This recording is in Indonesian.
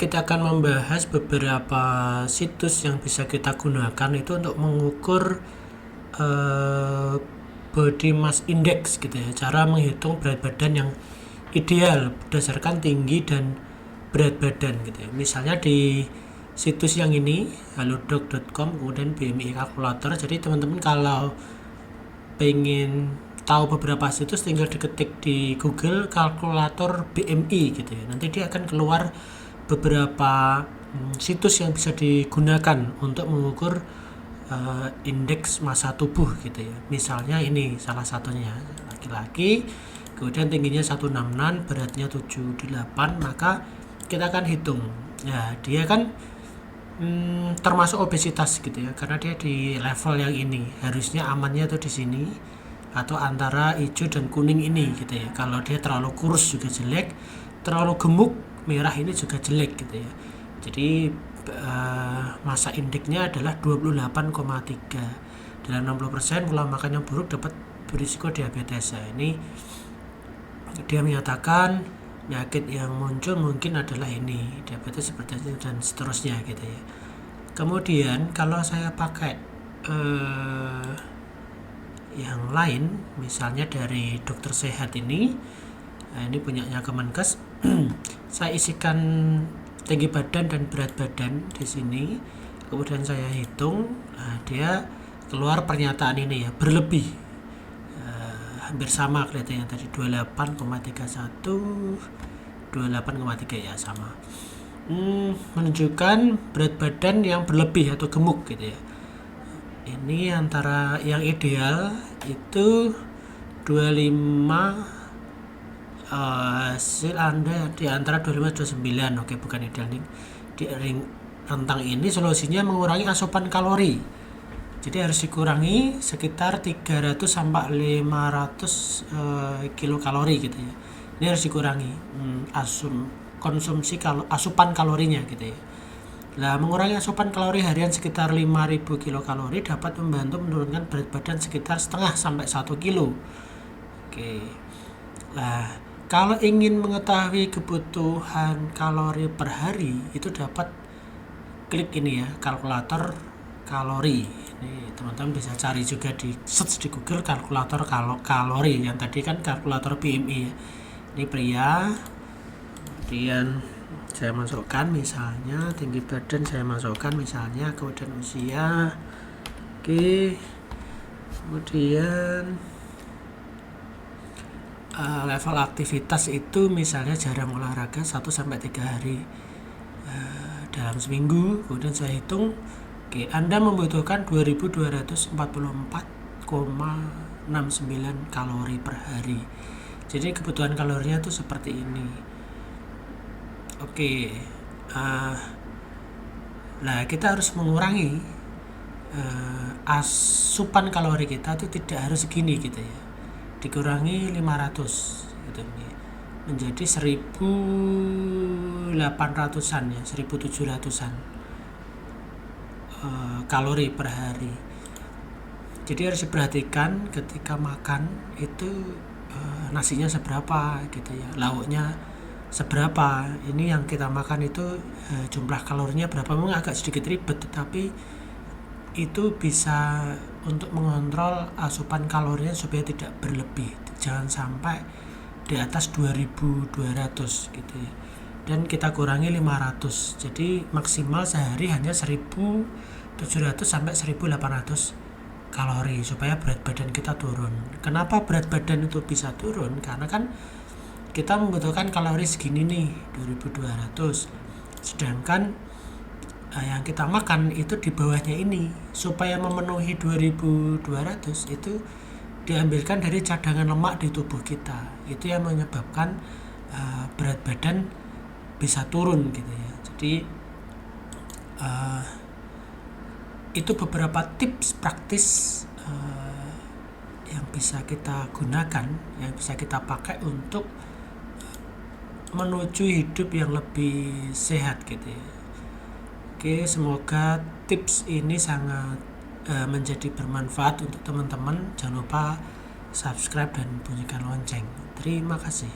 kita akan membahas beberapa situs yang bisa kita gunakan itu untuk mengukur body mass index gitu ya, cara menghitung berat badan yang ideal berdasarkan tinggi dan berat badan gitu ya. Misalnya di situs yang ini halodoc.com, kemudian BMI kalkulator. Jadi teman-teman kalau pengen tahu beberapa situs tinggal diketik di Google kalkulator BMI gitu ya. Nanti dia akan keluar beberapa situs yang bisa digunakan untuk mengukur indeks massa tubuh gitu ya. Misalnya ini salah satunya, laki-laki, kemudian tingginya 166, beratnya 78, maka kita akan hitung. Ya, dia kan termasuk obesitas gitu ya, karena dia di level yang ini. Harusnya amannya tuh di sini atau antara hijau dan kuning ini gitu ya. Kalau dia terlalu kurus juga jelek, terlalu gemuk merah ini juga jelek gitu ya. Jadi masa indeksnya adalah 28,3. Dalam 60% pola makan yang buruk dapat berisiko diabetes. Nah, ini dia menyatakan penyakit yang muncul mungkin adalah ini, diabetes, hipertensi dan seterusnya gitu ya. Kemudian kalau saya pakai yang lain, misalnya dari Dokter Sehat ini, nah ini punyanya Kemenkes. Saya isikan tinggi badan dan berat badan di sini, kemudian saya hitung. Nah, dia keluar pernyataan ini ya, berlebih, hampir sama kelihatannya tadi 28,31, 28,3 ya, sama. Menunjukkan berat badan yang berlebih atau gemuk gitu ya. Ini antara yang ideal itu 25, hasil Anda di antara 25-29. Oke, bukan ideal nih. Di rentang ini solusinya mengurangi asupan kalori. Jadi harus dikurangi sekitar 300 sampai 500 kilokalori gitu ya. Ini harus dikurangi asupan kalorinya gitu ya. Nah, mengurangi asupan kalori harian sekitar 5.000 kilokalori dapat membantu menurunkan berat badan sekitar setengah sampai 1 kilo. Oke. Nah, kalau ingin mengetahui kebutuhan kalori per hari, itu dapat klik ini ya, kalkulator kalori. Ini teman-teman bisa cari juga di search di Google kalkulator kalori. Yang tadi kan kalkulator BMI ya. Ini pria. Kemudian saya masukkan misalnya tinggi badan, saya masukkan misalnya, kemudian usia. Oke. Kemudian level aktivitas itu misalnya jarang olahraga 1-3 hari dalam seminggu. Kemudian saya hitung, oke, Anda membutuhkan 2244,69 kalori per hari. Jadi kebutuhan kalorinya itu seperti ini. Oke, nah kita harus mengurangi asupan kalori kita itu tidak harus segini gitu ya. Dikurangi 500 gitu nih, menjadi 1800-an ya, 1700-an kalori per hari. Jadi harus diperhatikan ketika makan itu nasinya seberapa gitu ya, lauknya seberapa. Ini yang kita makan itu jumlah kalorinya berapa, memang agak sedikit ribet, tetapi itu bisa untuk mengontrol asupan kalorinya supaya tidak berlebih, jangan sampai di atas 2200 gitu ya. Dan kita kurangi 500, jadi maksimal sehari hanya 1700 sampai 1800 kalori supaya berat badan kita turun. Kenapa berat badan itu bisa turun? Karena kan kita membutuhkan kalori segini nih, 2200, sedangkan yang kita makan itu di bawahnya ini. Supaya memenuhi 2200 itu diambilkan dari cadangan lemak di tubuh kita. Itu yang menyebabkan berat badan bisa turun gitu ya. Jadi itu beberapa tips praktis yang bisa kita gunakan, yang bisa kita pakai untuk menuju hidup yang lebih sehat gitu ya. Oke, semoga tips ini sangat menjadi bermanfaat untuk teman-teman. Jangan lupa subscribe dan bunyikan lonceng. Terima kasih.